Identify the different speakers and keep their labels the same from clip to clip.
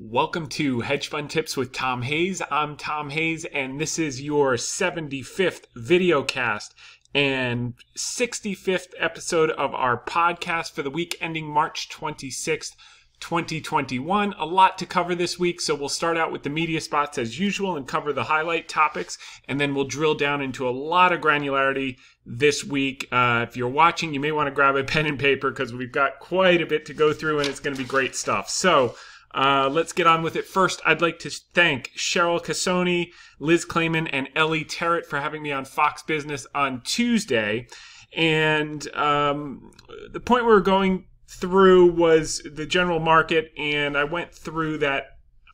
Speaker 1: Welcome to Hedge Fund Tips with Tom Hayes. I'm Tom Hayes, and this is your 75th VideoCast and 65th episode of our podcast for the week ending March 26th, 2021. A lot to cover this week, so we'll start out with the media spots as usual and cover the highlight topics, and then we'll drill down into a lot of granularity this week. If you're watching, you may want to grab a pen and paper because we've got quite a bit to go through, and it's going to be great stuff. So, let's get on with it. First, I'd like to thank Cheryl Casoni, Liz Clayman, and Ellie Terrett for having me on Fox Business on Tuesday. And the point we were going through was the general market, and I went through that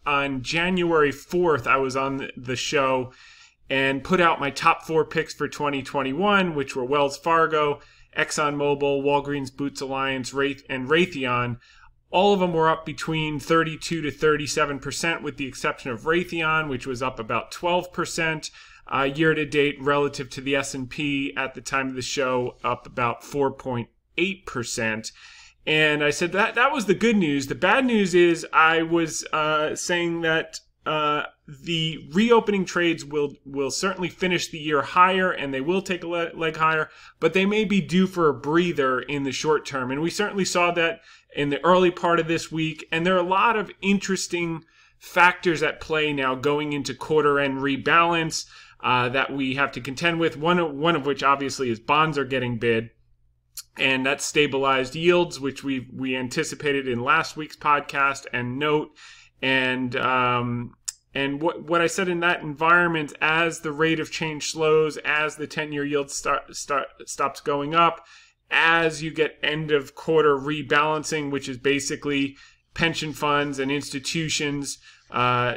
Speaker 1: on January 4th. I was on the show and put out my top 4 picks for 2021, which were Wells Fargo, ExxonMobil, Walgreens Boots Alliance, and Raytheon. All of them were up between 32 to 37%, with the exception of Raytheon, which was up about 12% year-to-date relative to the S&P at the time of the show, up about 4.8%. And I said that was the good news. The bad news is I was saying that the reopening trades will certainly finish the year higher, and they will take a leg higher, but they may be due for a breather in the short term. And we certainly saw that in the early part of this week. And there are a lot of interesting factors at play now going into quarter end rebalance that we have to contend with. One of which obviously is bonds are getting bid. And that's stabilized yields, which we anticipated in last week's podcast and note. And what I said in that environment, as the rate of change slows, as the 10-year yield stops going up, as you get end of quarter rebalancing, which is basically pension funds and institutions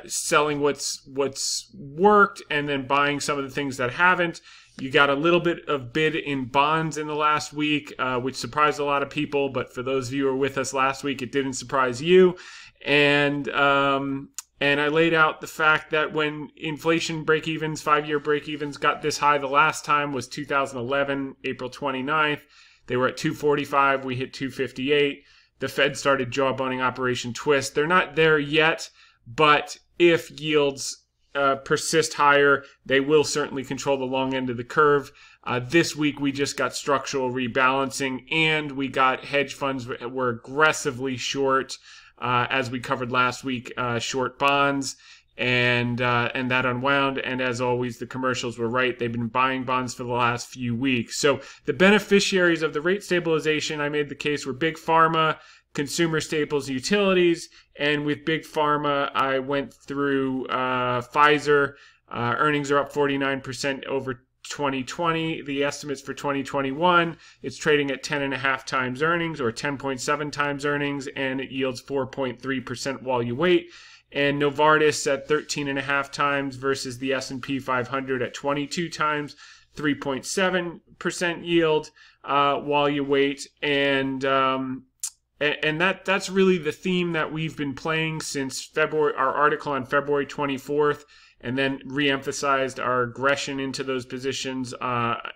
Speaker 1: selling what's worked and then buying some of the things that haven't. You got a little bit of bid in bonds in the last week, which surprised a lot of people. But for those of you who were with us last week, it didn't surprise you. And I laid out the fact that when inflation break-evens, 5-year break-evens got this high the last time was 2011, April 29th. They were at 245. We hit 258. The Fed started jawboning Operation Twist. They're not there yet, but if yields persist higher, they will certainly control the long end of the curve. This week, we just got structural rebalancing, and we got hedge funds were aggressively short, as we covered last week, short bonds, and that unwound. And as always, the commercials were right. They've been buying bonds for the last few weeks. So the beneficiaries of the rate stabilization, I made the case, were big pharma, consumer staples, utilities. And with big pharma, I went through Pfizer. Earnings are up 49% over 2020. The estimates for 2021, it's trading at 10.5 times earnings, or 10.7 times earnings, and it yields 4.3% while you wait. And Novartis at 13.5 times versus the S&P 500 at 22 times, 3.7% yield while you wait. And that's really the theme that we've been playing since February. Our article on February 24th, and then re-emphasized our aggression into those positions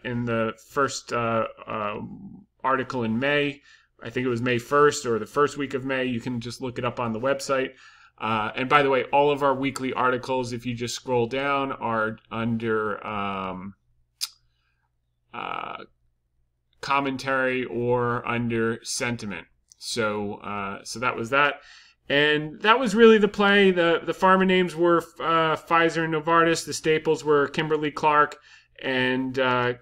Speaker 1: in the first article in May. I think it was May 1st or the first week of May. You can just look it up on the website. And by the way, all of our weekly articles, if you just scroll down, are under commentary or under sentiment. So that was that. And that was really the play. The pharma names were Pfizer and Novartis. The staples were Kimberly-Clark and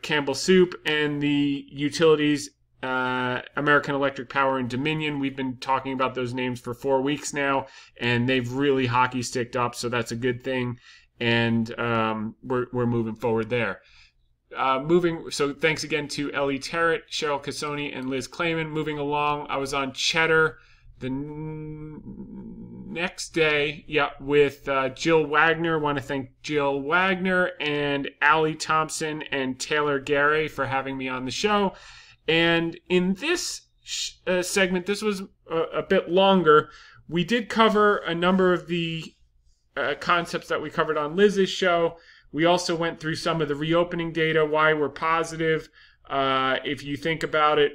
Speaker 1: Campbell Soup. And the utilities, American Electric Power and Dominion. We've been talking about those names for 4 weeks now, and they've really hockey sticked up, so that's a good thing. And we're moving forward there. So thanks again to Ellie Terrett, Cheryl Casoni, and Liz Clayman. Moving along, I was on Cheddar the next day, with Jill Wagner. Want to thank Jill Wagner and Allie Thompson and Taylor Gary for having me on the show. And in this segment, this was a bit longer. We did cover a number of the concepts that we covered on Liz's show. We also went through some of the reopening data, why we're positive. If you think about it,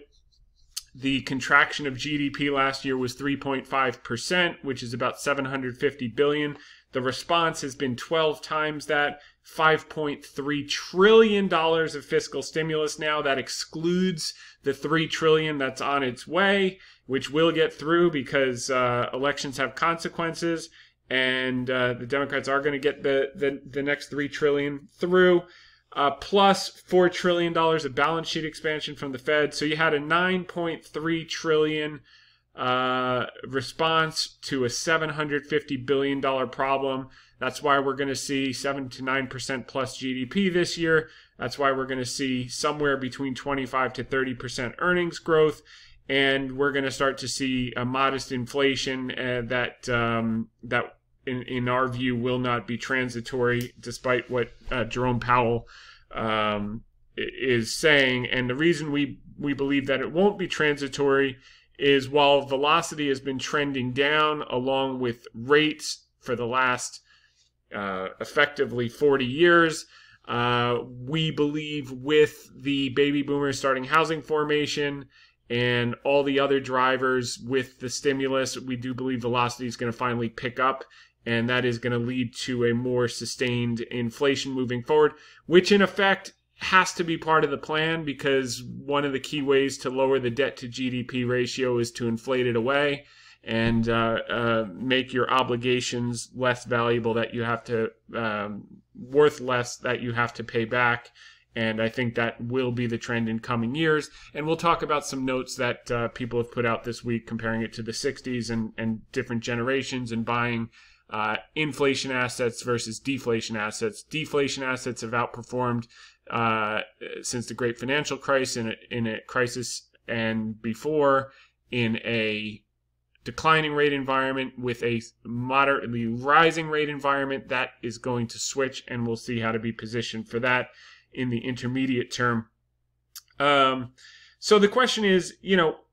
Speaker 1: The contraction of GDP last year was 3.5%, which is about $750 billion. The response has been 12 times that, $5.3 trillion of fiscal stimulus now. That excludes the $3 trillion that's on its way, which we'll get through because elections have consequences, and the Democrats are going to get the next $3 trillion through. Plus $4 trillion of balance sheet expansion from the Fed. So you had a $9.3 trillion response to a $750 billion problem. That's why we're going to see 7 to 9% plus GDP this year. That's why we're going to see somewhere between 25 to 30% earnings growth. And we're going to start to see a modest inflation that in our view will not be transitory, despite what Jerome Powell is saying. And the reason we believe that it won't be transitory is while velocity has been trending down along with rates for the last effectively 40 years, we believe with the baby boomers starting housing formation and all the other drivers with the stimulus, we do believe velocity is going to finally pick up. And that is going to lead to a more sustained inflation moving forward, which in effect has to be part of the plan, because one of the key ways to lower the debt to GDP ratio is to inflate it away and make your obligations less valuable, that you have to, worth less, that you have to pay back. And I think that will be the trend in coming years. And we'll talk about some notes that people have put out this week comparing it to the 60s and different generations and buying inflation assets versus deflation assets. Deflation assets have outperformed since the Great Financial Crisis, in a crisis and before, in a declining rate environment. With a moderately rising rate environment, that is going to switch, and we'll see how to be positioned for that in the intermediate term. So the question is, earnings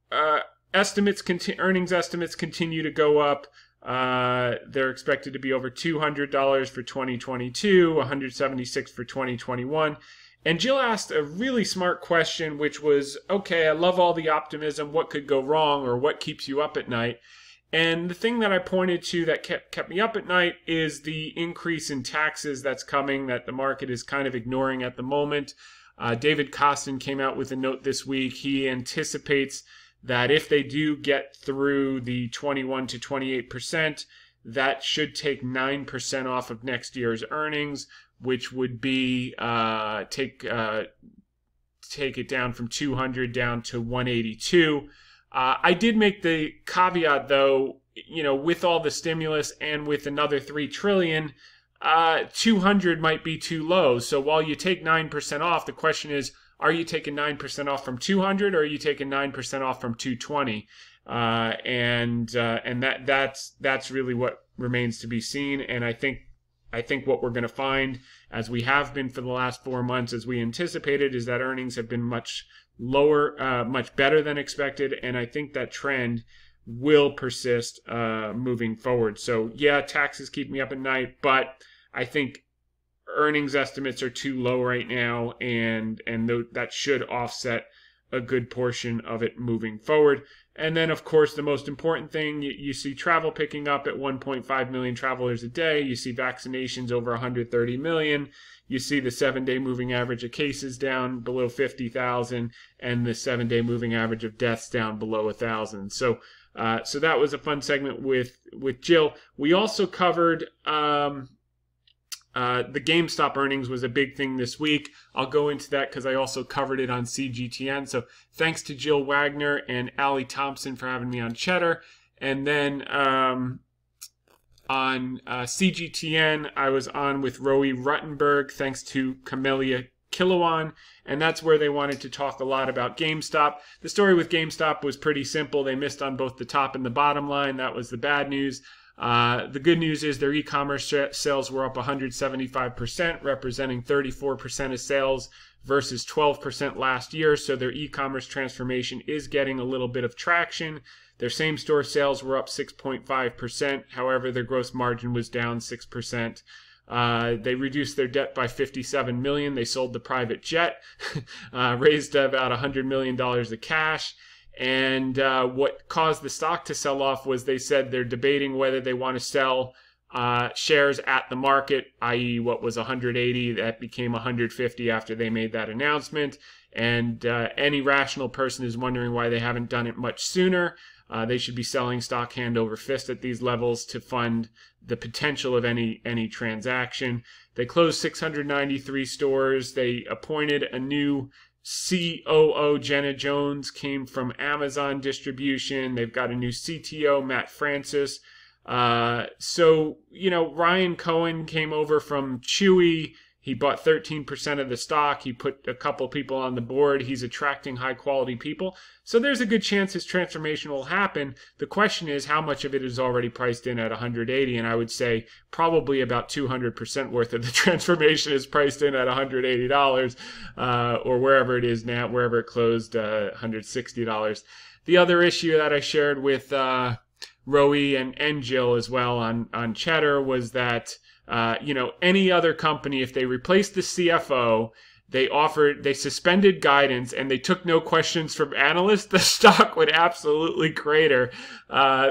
Speaker 1: estimates continue to go up. They're expected to be over $200 for 2022, $176 for 2021. And Jill asked a really smart question, which was, okay, I love all the optimism. What could go wrong, or what keeps you up at night? And the thing that I pointed to that kept me up at night is the increase in taxes that's coming, that the market is kind of ignoring at the moment. David Kostin came out with a note this week. He anticipates that if they do get through the 21 to 28%, that should take 9% off of next year's earnings, which would be take it down from 200 down to 182. I did make the caveat, though, with all the stimulus and with another $3 trillion, 200 might be too low. So while you take 9% off, the question is, are you taking 9% off from 200, or are you taking 9% off from 220? And that's really what remains to be seen. And I think what we're going to find, as we have been for the last 4 months, as we anticipated, is that earnings have been much lower, much better than expected. And I think that trend will persist moving forward. So yeah, taxes keep me up at night, but I think earnings estimates are too low right now, and that should offset a good portion of it moving forward. And then, of course, the most important thing, you see travel picking up at 1.5 million travelers a day. You see vaccinations over 130 million. You see the 7-day moving average of cases down below 50,000, and the 7-day moving average of deaths down below 1,000. So that was a fun segment with Jill. We also covered the GameStop earnings was a big thing this week. I'll go into that because I also covered it on CGTN. So thanks to Jill Wagner and Allie Thompson for having me on Cheddar. And then on CGTN, I was on with Roe Ruttenberg, thanks to Camellia Kilowan, and that's where they wanted to talk a lot about GameStop. The story with GameStop was pretty simple. They missed on both the top and the bottom line. That was the bad news. The good news is their e-commerce sales were up 175%, representing 34% of sales versus 12% last year. So their e-commerce transformation is getting a little bit of traction. Their same-store sales were up 6.5%. However, their gross margin was down 6%. They reduced their debt by $57 million. They sold the private jet, raised about $100 million of cash. And what caused the stock to sell off was they said they're debating whether they want to sell shares at the market, i.e. what was 180, that became 150 after they made that announcement. And any rational person is wondering why they haven't done it much sooner. They should be selling stock hand over fist at these levels to fund the potential of any transaction. They closed 693 stores. They appointed a new COO. Jenna Jones came from Amazon distribution. They've got a new CTO, Matt Francis. So, Ryan Cohen came over from Chewy. He bought 13% of the stock. He put a couple people on the board. He's attracting high quality people. So there's a good chance his transformation will happen. The question is how much of it is already priced in at 180. And I would say probably about 200% worth of the transformation is priced in at $180 or wherever it is now, wherever it closed, $160. The other issue that I shared with Roe and Jill as well on Cheddar was that any other company, if they replaced the CFO, they suspended guidance and they took no questions from analysts, the stock would absolutely crater.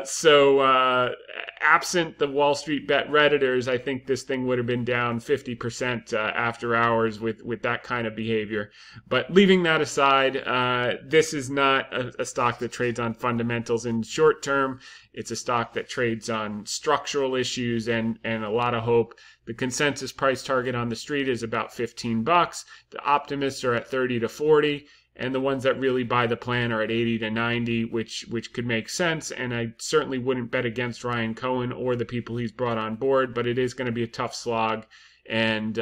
Speaker 1: So absent the Wall Street Bet Redditors, I think this thing would have been down 50% after hours with that kind of behavior. But leaving that aside, this is not a stock that trades on fundamentals in short term. It's a stock that trades on structural issues and a lot of hope. The consensus price target on the street is about $15. The optimists are at 30 to 40, and the ones that really buy the plan are at 80 to 90, which could make sense. And I certainly wouldn't bet against Ryan Cohen or the people he's brought on board, but it is going to be a tough slog. And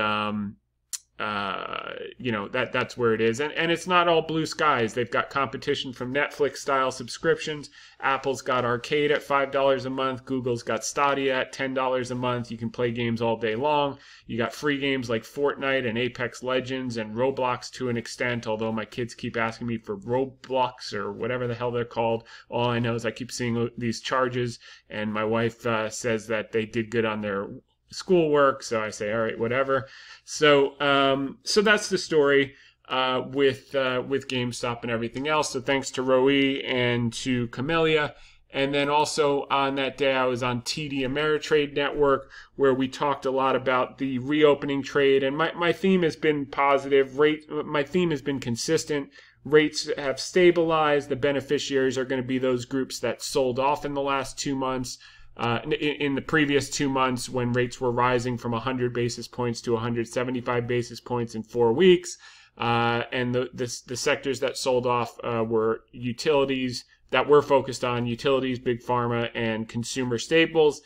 Speaker 1: that's where it is. And it's not all blue skies. They've got competition from Netflix style subscriptions. Apple's got Arcade at $5 a month. Google's got Stadia at $10 a month. You can play games all day long. You got free games like Fortnite and Apex Legends and Roblox to an extent, although my kids keep asking me for Roblox or whatever the hell they're called. All I know is I keep seeing these charges, and my wife says that they did good on their schoolwork, so I say, all right, whatever. So that's the story with GameStop and everything else. So thanks to Roe and to Camellia. And then also on that day, I was on TD Ameritrade Network, where we talked a lot about the reopening trade. And my theme has been positive. My theme has been consistent. Rates have stabilized. The beneficiaries are going to be those groups that sold off in the last 2 months. In the previous 2 months, when rates were rising from 100 basis points to 175 basis points in 4 weeks. And the sectors that sold off were utilities, that we're focused on utilities, big pharma, and consumer staples.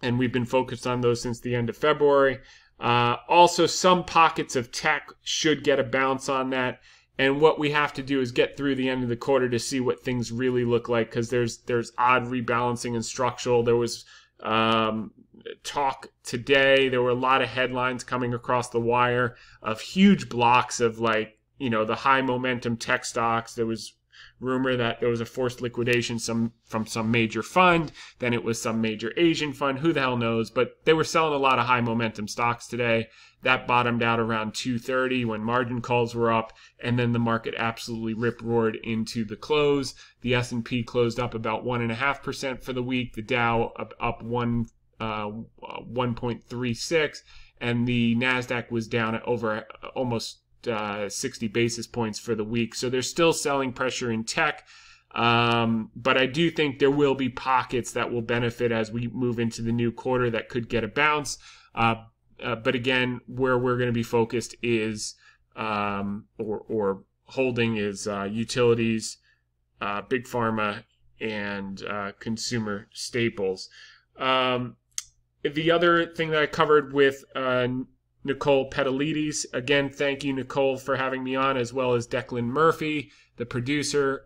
Speaker 1: And we've been focused on those since the end of February. Also, some pockets of tech should get a bounce on that. And what we have to do is get through the end of the quarter to see what things really look like, because there's odd rebalancing and structural. There was talk today. There were a lot of headlines coming across the wire of huge blocks of the high momentum tech stocks. There was rumor that there was a forced liquidation from some major fund. Then it was some major Asian fund. Who the hell knows? But they were selling a lot of high momentum stocks today. That bottomed out around 2:30 when margin calls were up, and then the market absolutely rip-roared into the close. The S&P closed up about 1.5% for the week. The Dow up 1.36, and the Nasdaq was down at over almost 60 basis points for the week. So there's still selling pressure in tech. But I do think there will be pockets that will benefit as we move into the new quarter that could get a bounce. But again, where we're going to be focused is, or holding is utilities, big pharma, and consumer staples. The other thing that I covered with Nicole Petalides, again, thank you, Nicole, for having me on, as well as Declan Murphy, the producer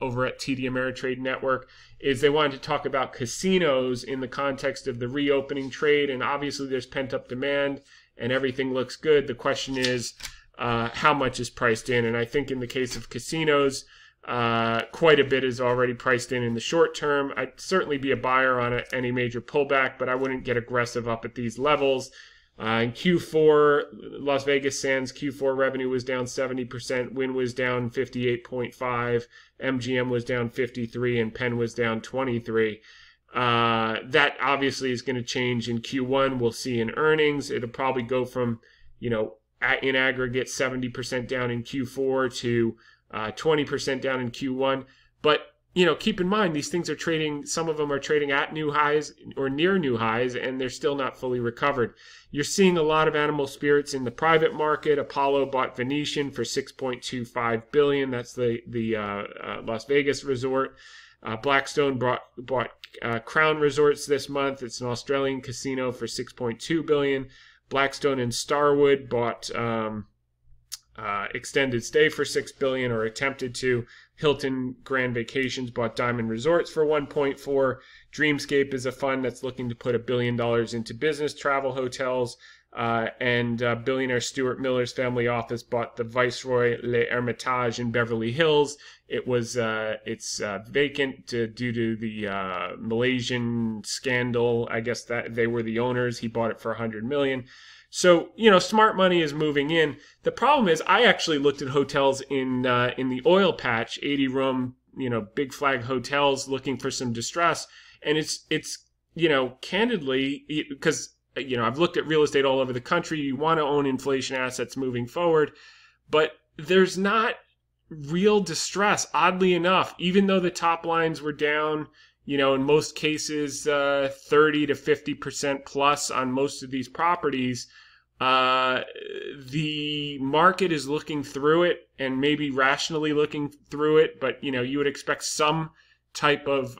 Speaker 1: over at TD Ameritrade Network, is they wanted to talk about casinos in the context of the reopening trade. And obviously there's pent-up demand and everything looks good. The question is how much is priced in? And I think in the case of casinos, quite a bit is already priced in the short term. I'd certainly be a buyer on any major pullback, but I wouldn't get aggressive up at these levels. In Q4, Las Vegas Sands Q4 revenue was down 70%, Wynn was down 58.5, MGM was down 53, and Penn was down 23. That obviously is going to change in Q1. We'll see in earnings. It'll probably go from, in aggregate 70% down in Q4 to 20% down in Q1. But keep in mind, these things are trading, some of them are trading at new highs or near new highs, and they're still not fully recovered. You're seeing a lot of animal spirits in the private market. Apollo bought Venetian for $6.25 billion. That's the Las Vegas resort. Blackstone bought Crown Resorts this month. It's an Australian casino for $6.2 billion. Blackstone and Starwood bought Extended Stay for $6 billion, or attempted to. Hilton Grand Vacations bought Diamond Resorts for $1.4. Dreamscape is a fund that's looking to put $1 billion into business travel hotels. And billionaire Stuart Miller's family office bought the Viceroy Le Hermitage in Beverly Hills. It's vacant due to the Malaysian scandal. I guess that they were the owners. He bought it for $100 million. So, smart money is moving in. The problem is, I actually looked at hotels in the oil patch, 80-room, big flag hotels, looking for some distress. And it's candidly, because, I've looked at real estate all over the country. You want to own inflation assets moving forward, but there's not real distress, oddly enough, even though the top lines were down, in most cases, 30 to 50% plus on most of these properties. The market is looking through it, and maybe rationally looking through it, but you would expect some type of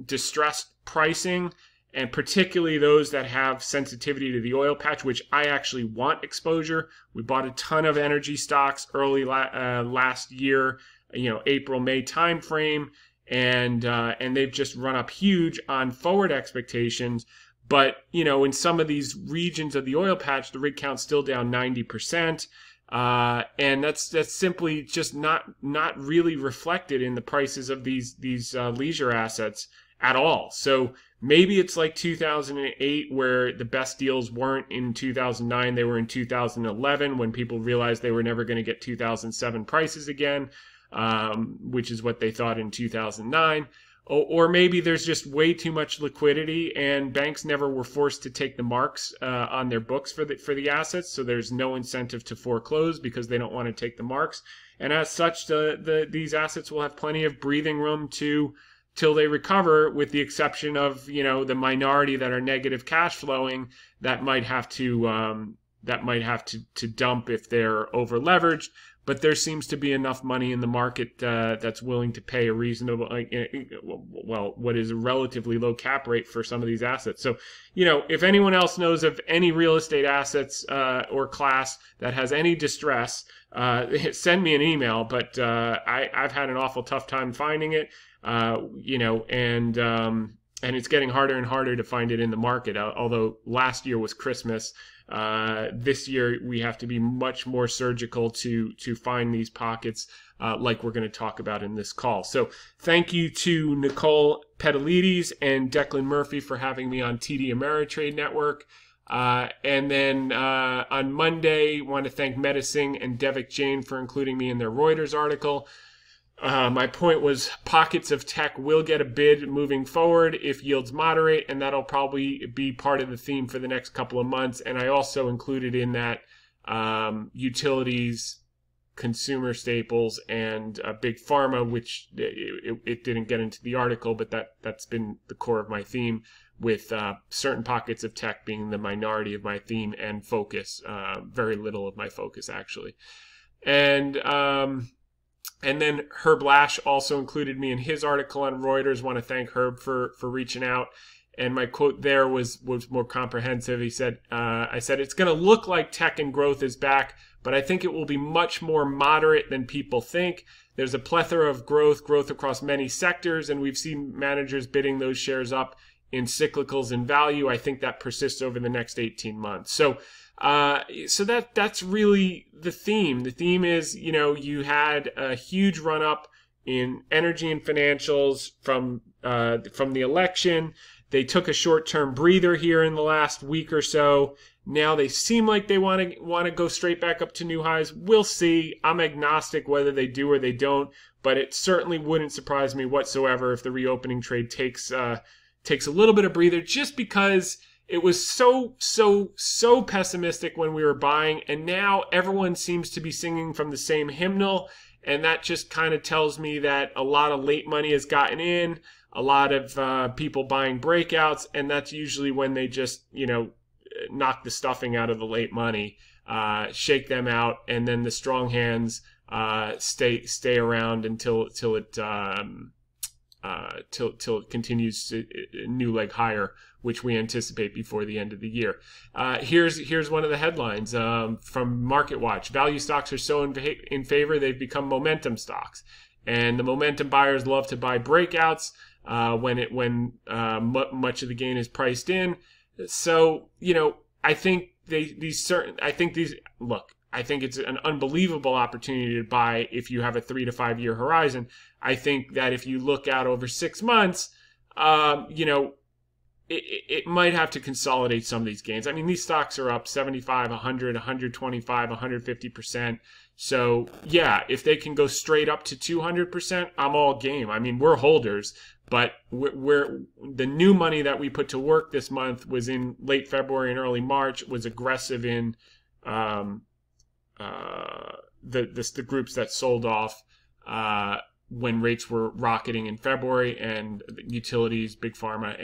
Speaker 1: distressed pricing, and particularly those that have sensitivity to the oil patch, which I actually want exposure. We bought a ton of energy stocks early last year, April, May timeframe, and they've just run up huge on forward expectations. But, in some of these regions of the oil patch, the rig count's still down 90%. And that's simply just not really reflected in the prices of these leisure assets at all. So maybe it's like 2008, where the best deals weren't in 2009, they were in 2011, when people realized they were never going to get 2007 prices again, which is what they thought in 2009. Or maybe there's just way too much liquidity, and banks never were forced to take the marks on their books for the assets, so there's no incentive to foreclose because they don't want to take the marks. And as such, these assets will have plenty of breathing room till they recover, with the exception of the minority that are negative cash flowing that might have to dump if they're over leveraged. But there seems to be enough money in the market that's willing to pay a reasonable, what is a relatively low cap rate for some of these assets. So, if anyone else knows of any real estate assets or class that has any distress, send me an email. But I've had an awful tough time finding it, and it's getting harder and harder to find it in the market. Although last year was Christmas. This year we have to be much more surgical to find these pockets, like we're going to talk about in this call. So thank you to Nicole Petalides and Declan Murphy for having me on TD Ameritrade Network. And then on Monday, want to thank Medising and Devik Jain for including me in their Reuters article. My point was, pockets of tech will get a bid moving forward if yields moderate, and that'll probably be part of the theme for the next couple of months. And I also included in that utilities, consumer staples, and big pharma, which it didn't get into the article, but that's been the core of my theme, with certain pockets of tech being the minority of my theme and focus, very little of my focus actually. And then Herb Lash also included me in his article on Reuters. Want to thank Herb for reaching out. And my quote there was more comprehensive. He said, I said, it's going to look like tech and growth is back, but I think it will be much more moderate than people think. There's a plethora of growth across many sectors, and we've seen managers bidding those shares up in cyclicals and value. I think that persists over the next 18 months. So that's really the theme. The theme is, you had a huge run up in energy and financials from the election. They took a short-term breather here in the last week or so. Now they seem like they want to go straight back up to new highs. We'll see. I'm agnostic whether they do or they don't, but it certainly wouldn't surprise me whatsoever if the reopening trade takes a little bit of breather, just because it was so pessimistic when we were buying, and now everyone seems to be singing from the same hymnal, and that just kind of tells me that a lot of late money has gotten in, a lot of people buying breakouts, and that's usually when they just, knock the stuffing out of the late money, shake them out, and then the strong hands stay around until it continues to a new leg higher, which we anticipate before the end of the year. Here's one of the headlines from MarketWatch. Value stocks are so in favor they've become momentum stocks, and the momentum buyers love to buy breakouts when much of the gain is priced in. So I think I think it's an unbelievable opportunity to buy if you have a 3 to 5 year horizon. I think that if you look out over 6 months, it might have to consolidate some of these gains. I mean, these stocks are up 75, 100, 125, 150%. So yeah, if they can go straight up to 200%, I'm all game. I mean, we're holders, but the new money that we put to work this month was in late February and early March, was aggressive in the groups that sold off when rates were rocketing in February, and utilities, big pharma,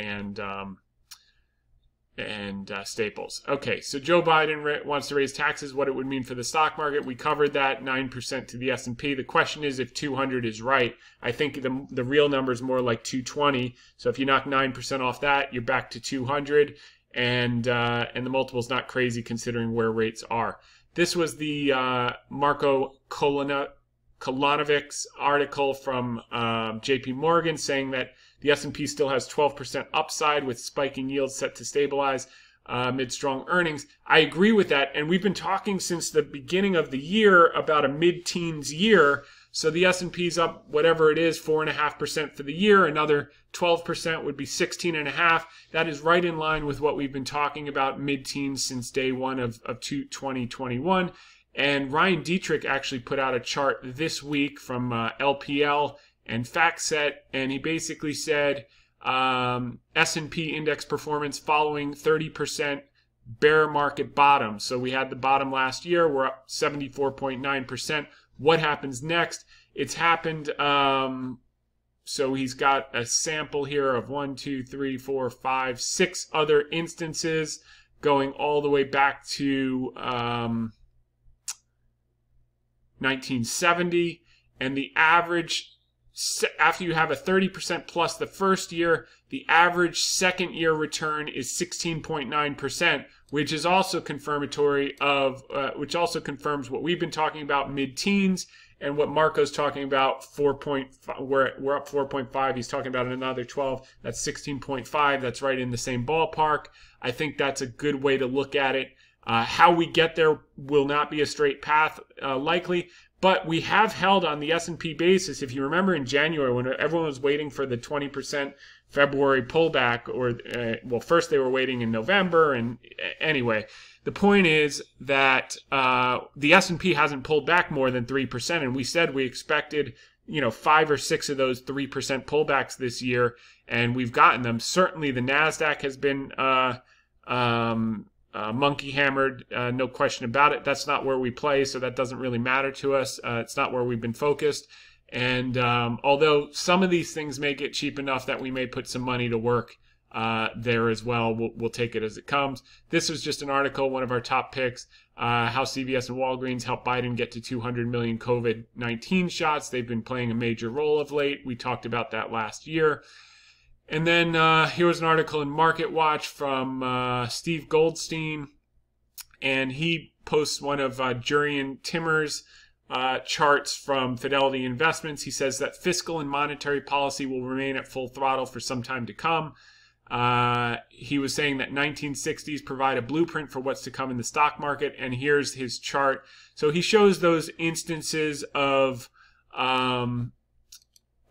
Speaker 1: and staples. Okay, so Joe Biden wants to raise taxes, what it would mean for the stock market. We covered that, 9% to the S&P. The question is if 200 is right. I think the real number is more like 220. So if you knock 9% off that, you're back to 200, and the multiple's not crazy considering where rates are. This was the Marco Kolonovic's article from JP Morgan saying that the S&P still has 12% upside with spiking yields set to stabilize amid strong earnings. I agree with that, and we've been talking since the beginning of the year about a mid-teens year. So the S&P's up whatever it is, 4.5% for the year. Another 12% would be 16.5%. That is right in line with what we've been talking about, mid-teens, since day one of 2021. And Ryan Dietrich actually put out a chart this week from LPL and FactSet, and he basically said S&P index performance following 30% bear market bottom. So we had the bottom last year. We're up 74.9%. What happens next? It's happened. So he's got a sample here of 1, 2, 3, 4, 5, 6 other instances going all the way back to 1970. And the average, after you have a 30% plus the first year, the average second year return is 16.9%, which is also confirmatory of, which also confirms what we've been talking about, mid-teens, and what Marco's talking about, 4.5. We're up 4.5. He's talking about another 12. That's 16.5. That's right in the same ballpark. I think that's a good way to look at it. How we get there will not be a straight path, likely. But we have held on the S&P basis. If you remember in January when everyone was waiting for the 20% February pullback, or well, first they were waiting in November, and anyway, the point is that the S&P hasn't pulled back more than 3%, and we said we expected 5 or 6 of those 3% pullbacks this year, and we've gotten them. Certainly, the Nasdaq has been monkey hammered, no question about it. That's not where we play, so that doesn't really matter to us. It's not where we've been focused. And although some of these things may get cheap enough that we may put some money to work there as well, we'll take it as it comes. This was just an article, one of our top picks, how CVS and Walgreens helped Biden get to 200 million COVID-19 shots. They've been playing a major role of late. We talked about that last year. And then here was an article in MarketWatch from Steve Goldstein, and he posts one of Jurrien Timmer's charts from Fidelity Investments. He says that fiscal and monetary policy will remain at full throttle for some time to come. He was saying that 1960s provide a blueprint for what's to come in the stock market, and here's his chart. So he shows those instances of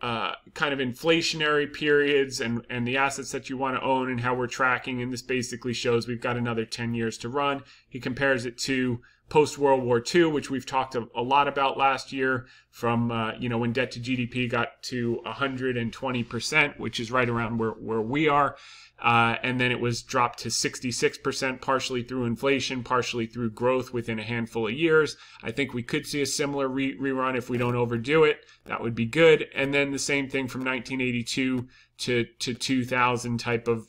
Speaker 1: kind of inflationary periods and the assets that you want to own and how we're tracking. And this basically shows we've got another 10 years to run. He compares it to post-World War II, which we've talked a lot about last year, from when debt to GDP got to 120%, which is right around where we are. And then it was dropped to 66%, partially through inflation, partially through growth within a handful of years. I think we could see a similar rerun if we don't overdo it. That would be good. And then the same thing from 1982 to 2000 type of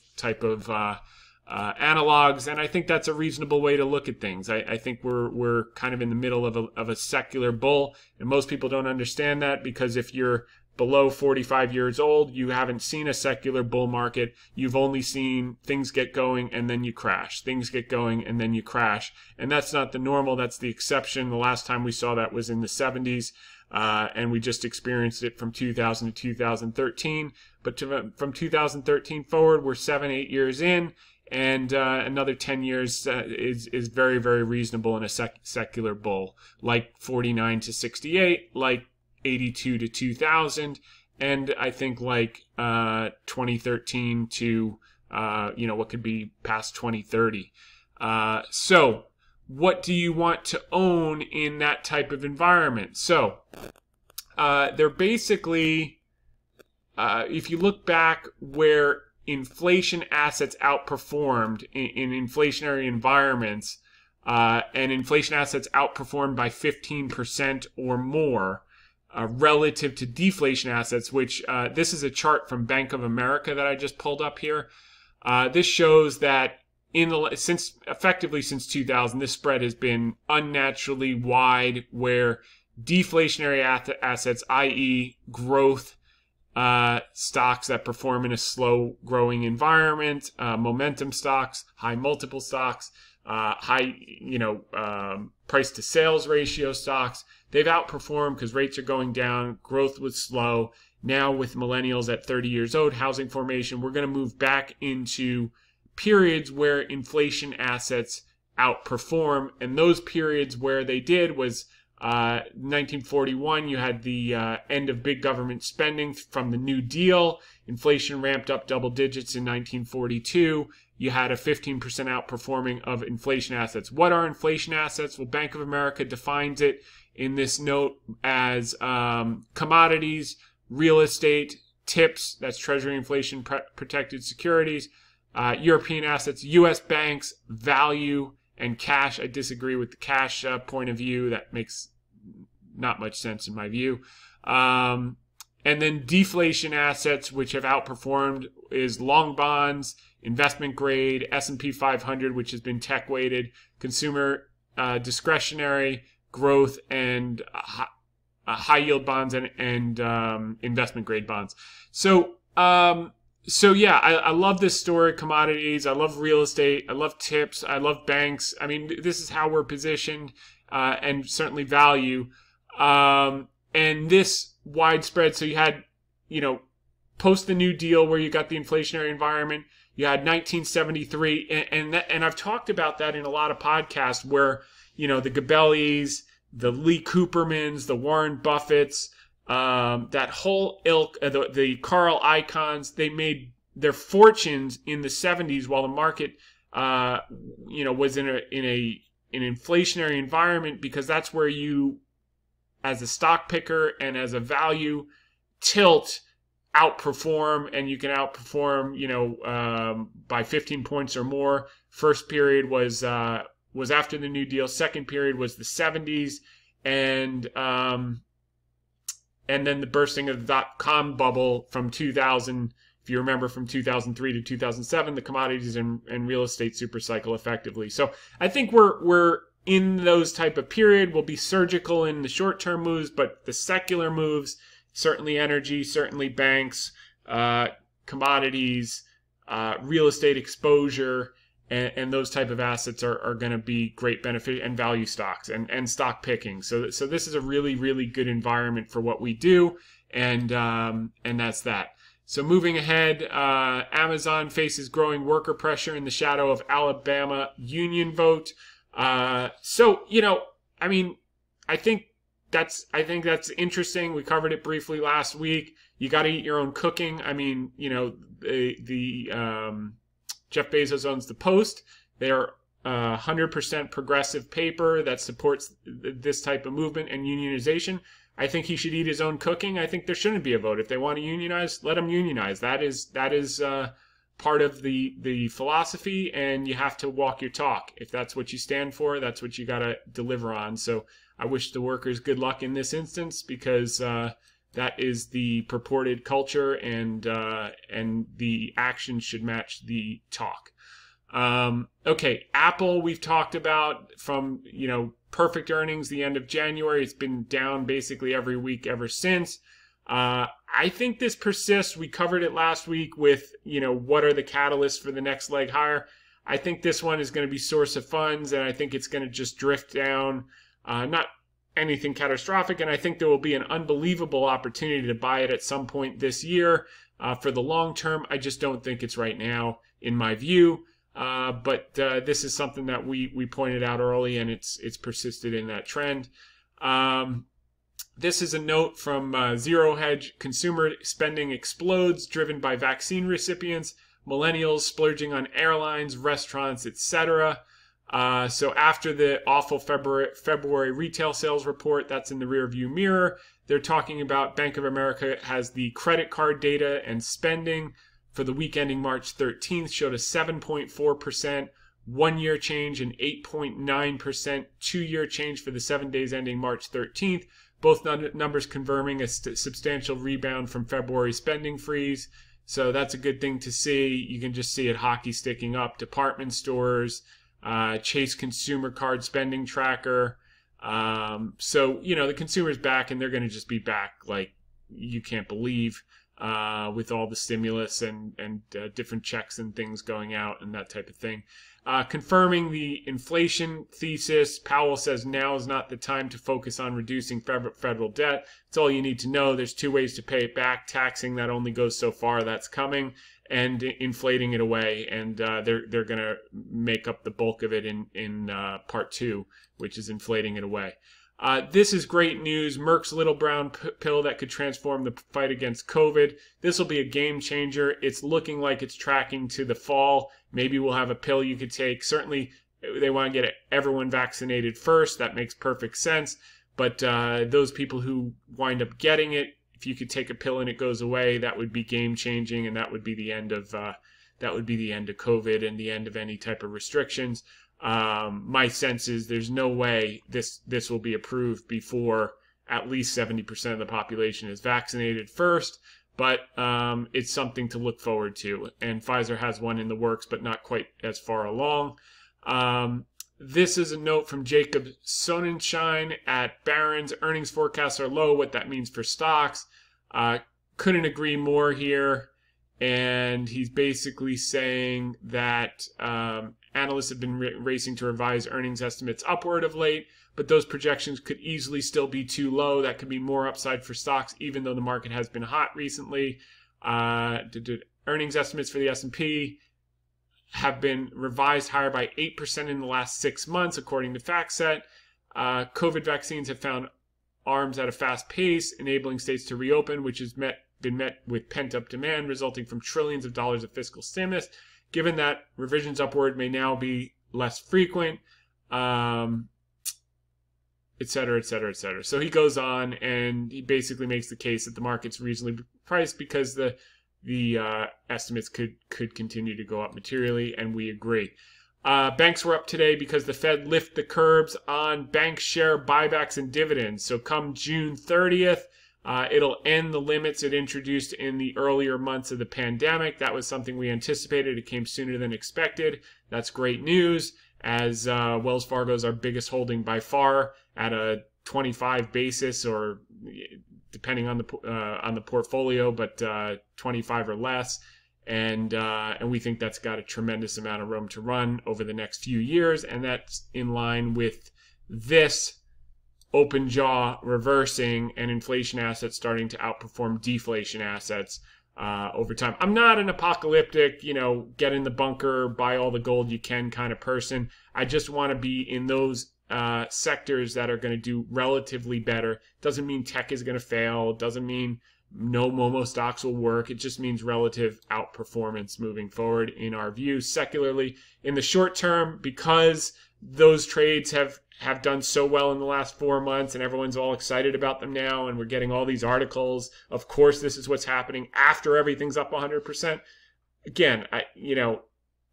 Speaker 1: analogs, and I think that's a reasonable way to look at things. I think we're kind of in the middle of a secular bull, and most people don't understand that, because if you're below 45 years old, you haven't seen a secular bull market. You've only seen things get going and then you crash. Things get going and then you crash. And that's not the normal, that's the exception. The last time we saw that was in the 70s, and we just experienced it from 2000 to 2013. But from 2013 forward, we're 7-8 years in. And another 10 years is very, very reasonable in a secular bull, like 49 to 68, like 82 to 2000, and I think like 2013 to what could be past 2030. So what do you want to own in that type of environment? So they're basically, if you look back where inflation assets outperformed in inflationary environments, and inflation assets outperformed by 15% or more relative to deflation assets, which this is a chart from Bank of America that I just pulled up here. This shows that since 2000, this spread has been unnaturally wide, where deflationary assets, i.e. growth stocks that perform in a slow growing environment, momentum stocks, high multiple stocks, high price to sales ratio stocks, they've outperformed because rates are going down, growth was slow. Now with millennials at 30 years old, housing formation, we're going to move back into periods where inflation assets outperform, and those periods where they did was 1941, you had the end of big government spending from the New Deal. Inflation ramped up double digits in 1942. You had a 15% outperforming of inflation assets. What are inflation assets? Well, Bank of America defines it in this note as commodities, real estate, TIPS, that's Treasury Inflation Protected Securities, European assets, U.S. banks, value, and cash. I disagree with the cash point of view. That makes not much sense in my view. And then deflation assets, which have outperformed, is long bonds, investment grade, S&P 500, which has been tech weighted, consumer discretionary, growth, and high yield bonds and investment grade bonds. So yeah, I love this story. Commodities, I love real estate, I love tips, I love banks. I mean, this is how we're positioned, and certainly value. And this widespread, so you had, post the New Deal where you got the inflationary environment, you had 1973, and I've talked about that in a lot of podcasts where, the Gabellis, the Lee Coopermans, the Warren Buffetts, that whole ilk, the Carl Icahns, they made their fortunes in the 70s while the market, was in an inflationary environment, because that's where you, as a stock picker and as a value tilt, outperform, and you can outperform, by 15 points or more. First period was after the New Deal. Second period was the 70s, and then the bursting of the dot-com bubble from 2000. If you remember, from 2003 to 2007, the commodities and real estate supercycle effectively. So I think we're in those type of period. We'll be surgical in the short-term moves, but the secular moves, certainly energy, certainly banks, commodities, real estate exposure, and those type of assets are going to be great benefit, and value stocks and stock picking. So this is a really, really good environment for what we do, and that's that. So moving ahead, Amazon faces growing worker pressure in the shadow of Alabama union vote. I think that's interesting. We covered it briefly last week. you got to eat your own cooking. I mean, you know, Jeff Bezos owns the Post. They're 100% progressive paper that supports this type of movement and unionization. I think he should eat his own cooking. I think there shouldn't be a vote. If they want to unionize, let them unionize. That is part of the philosophy, and you have to walk your talk. If that's what you stand for, that's what you got to deliver on. So I wish the workers good luck in this instance, because that is the purported culture, and the action should match the talk. Okay, Apple we've talked about from, you know, perfect earnings the end of January. It's been down basically every week ever since. I think this persists. We covered it last week with, you know, what are the catalysts for the next leg higher. I think this one is going to be source of funds, and I think it's going to just drift down. Not anything catastrophic, and I think there will be an unbelievable opportunity to buy it at some point this year. For the long term, I just don't think it's right now, in my view. But this is something that we pointed out early, and it's persisted in that trend. This is a note from Zero Hedge. Consumer spending explodes, driven by vaccine recipients, millennials splurging on airlines, restaurants, etc. So after the awful February retail sales report, that's in the rearview mirror. They're talking about Bank of America has the credit card data, and spending for the week ending March 13th showed a 7.4% one-year change and 8.9% two-year change for the 7 days ending March 13th. Both numbers confirming a substantial rebound from February spending freeze. So that's a good thing to see. You can just see it hockey sticking up. Department stores, Chase consumer card spending tracker. So, you know, the consumer's back, and they're going to just be back like you can't believe, with all the stimulus and different checks and things going out and that type of thing. Confirming the inflation thesis, Powell says now is not the time to focus on reducing federal debt. It's all you need to know. There's two ways to pay it back. Taxing, that only goes so far. That's coming. And inflating it away. And they're going to make up the bulk of it in part two, which is inflating it away. This is great news. Merck's little brown pill that could transform the fight against COVID. This will be a game changer. It's looking like it's tracking to the fall. Maybe we'll have a pill you could take. Certainly, they want to get everyone vaccinated first. That makes perfect sense. But those people who wind up getting it, if you could take a pill and it goes away, that would be game changing, and that would be the end of COVID and the end of any type of restrictions. My sense is there's no way this will be approved before at least 70% of the population is vaccinated first, but it's something to look forward to. And Pfizer has one in the works, but not quite as far along. This is a note from Jacob Sonnenschein at Barron's. Earnings forecasts are low. What that means for stocks. Couldn't agree more here. And he's basically saying that analysts have been racing to revise earnings estimates upward of late, but those projections could easily still be too low. That could be more upside for stocks, even though the market has been hot recently. Earnings estimates for the S&P have been revised higher by 8% in the last 6 months, according to FactSet. COVID vaccines have found arms at a fast pace, enabling states to reopen, which has been met with pent-up demand resulting from trillions of dollars of fiscal stimulus. Given that revisions upward may now be less frequent, et cetera, et cetera, et cetera. So he goes on, and he basically makes the case that the market's reasonably priced because the estimates could continue to go up materially, and we agree. Banks were up today because the Fed lifted the curbs on bank share buybacks and dividends. So come June 30th, it'll end the limits it introduced in the earlier months of the pandemic. That was something we anticipated. It came sooner than expected. That's great news, as Wells Fargo is our biggest holding by far at a 25 basis, or depending on the portfolio, but 25 or less. And we think that's got a tremendous amount of room to run over the next few years, and that's in line with this open jaw reversing and inflation assets starting to outperform deflation assets over time. I'm not an apocalyptic, get in the bunker, buy all the gold you can kind of person. I just want to be in those sectors that are going to do relatively better. Doesn't mean tech is going to fail. Doesn't mean no Momo stocks will work. It just means relative outperformance moving forward in our view secularly. In the short term, because those trades have done so well in the last 4 months and everyone's all excited about them now and we're getting all these articles, of course this is what's happening after everything's up 100%. Again,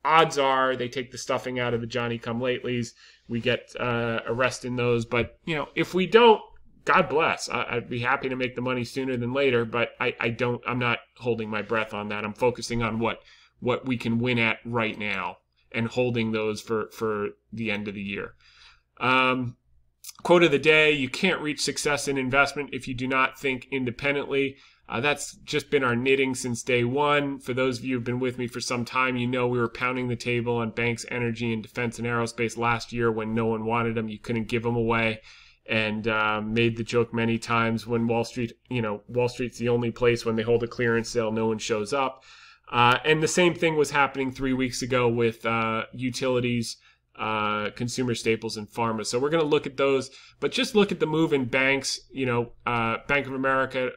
Speaker 1: odds are they take the stuffing out of the Johnny-come-latelys. We get a rest in those. But, if we don't, God bless. I'd be happy to make the money sooner than later, but I'm not holding my breath on that. I'm focusing on what we can win at right now and holding those for the end of the year. Quote of the day: you can't reach success in investment if you do not think independently. That's just been our knitting since day one. For those of you who've been with me for some time, we were pounding the table on banks, energy, and defense and aerospace last year when no one wanted them. You couldn't give them away. And made the joke many times when Wall Street's the only place when they hold a clearance sale, no one shows up. And the same thing was happening 3 weeks ago with utilities, consumer staples, and pharma. So we're going to look at those, but just look at the move in banks. Bank of America,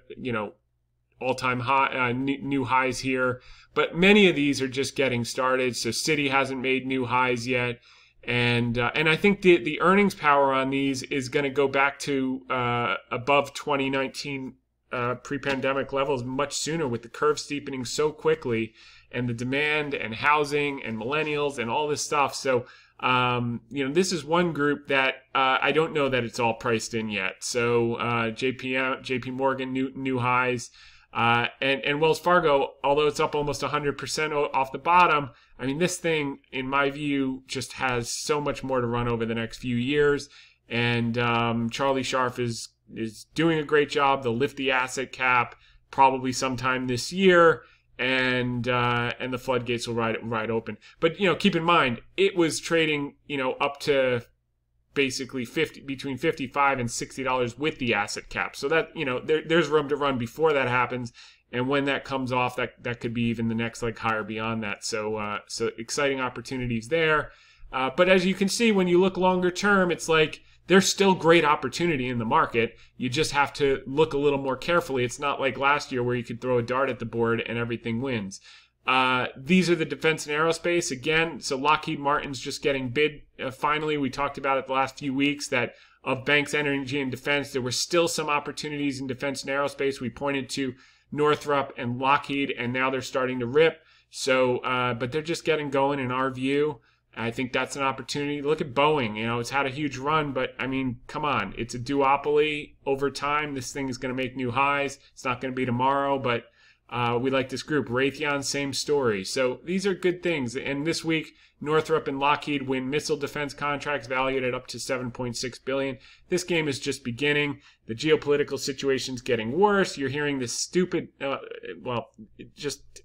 Speaker 1: all-time high, new highs here. But many of these are just getting started. So Citi hasn't made new highs yet. And I think the earnings power on these is going to go back to above 2019 pre-pandemic levels much sooner, with the curve steepening so quickly, and the demand and housing and millennials and all this stuff. So this is one group that I don't know that it's all priced in yet. So JP Morgan new highs. And Wells Fargo, although it's up almost 100% off the bottom, I mean, this thing, in my view, just has so much more to run over the next few years. And Charlie Scharf is doing a great job. They'll lift the asset cap probably sometime this year, and the floodgates will ride open. But keep in mind, it was trading up to basically between $55 and $60 with the asset cap. So that there's room to run before that happens. And when that comes off, that could be even the next higher beyond that. So exciting opportunities there. But as you can see, when you look longer term, it's there's still great opportunity in the market. You just have to look a little more carefully. It's not like last year where you could throw a dart at the board and everything wins. These are the defense and aerospace again. So Lockheed Martin's just getting bid. Finally, we talked about it the last few weeks that of banks, energy, and defense, there were still some opportunities in defense and aerospace. We pointed to Northrop and Lockheed, and now they're starting to rip. So, but they're just getting going in our view. I think that's an opportunity. Look at Boeing. It's had a huge run, but I mean, come on. It's a duopoly over time. This thing is going to make new highs. It's not going to be tomorrow, but we like this group. Raytheon, same story. So these are good things. And this week, Northrop and Lockheed win missile defense contracts valued at up to $7.6 billion. This game is just beginning. The geopolitical situation's getting worse. You're hearing this stupid,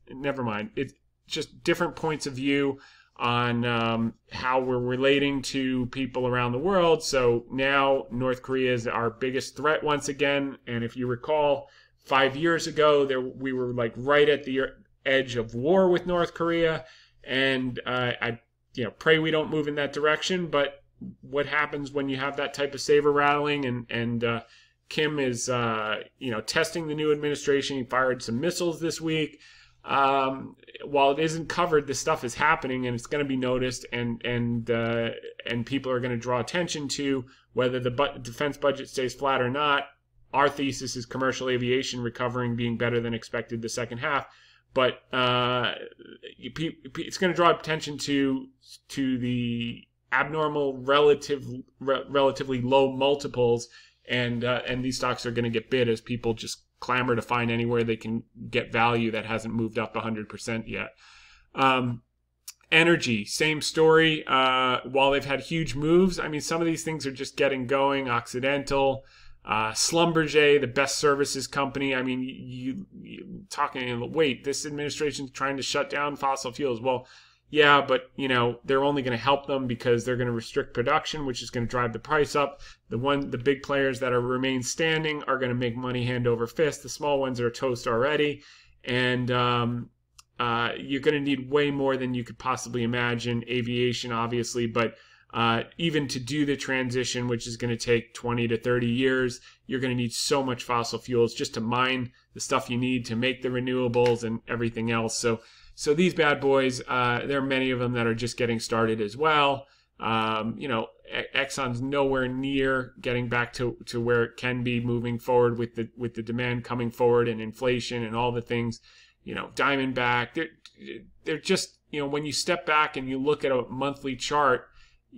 Speaker 1: never mind. It's just different points of view on how we're relating to people around the world. So now North Korea is our biggest threat once again. And if you recall, 5 years ago, we were right at the edge of war with North Korea. And I pray we don't move in that direction. But what happens when you have that type of saber rattling? And Kim is testing the new administration. He fired some missiles this week. While it isn't covered, this stuff is happening and it's going to be noticed, and people are going to draw attention to whether the defense budget stays flat or not. Our thesis is commercial aviation recovering, being better than expected the second half, but it's going to draw attention to the abnormal, relatively low multiples, and these stocks are going to get bid as people just clamor to find anywhere they can get value that hasn't moved up 100% yet. Energy, same story. While they've had huge moves, I mean, some of these things are just getting going. Occidental, Schlumberger, the best services company. I mean, you talking, wait, this administration's trying to shut down fossil fuels. Well, yeah, but they're only going to help them because they're going to restrict production, which is going to drive the price up. The big players that remain standing are going to make money hand over fist. The small ones are toast already, and you're going to need way more than you could possibly imagine. Aviation, obviously, but even to do the transition, which is going to take 20 to 30 years, you're going to need so much fossil fuels just to mine the stuff you need to make the renewables and everything else. So these bad boys, there are many of them that are just getting started as well. Exxon's nowhere near getting back to where it can be moving forward with the demand coming forward and inflation and all the things. Diamondback, they're just, when you step back and you look at a monthly chart,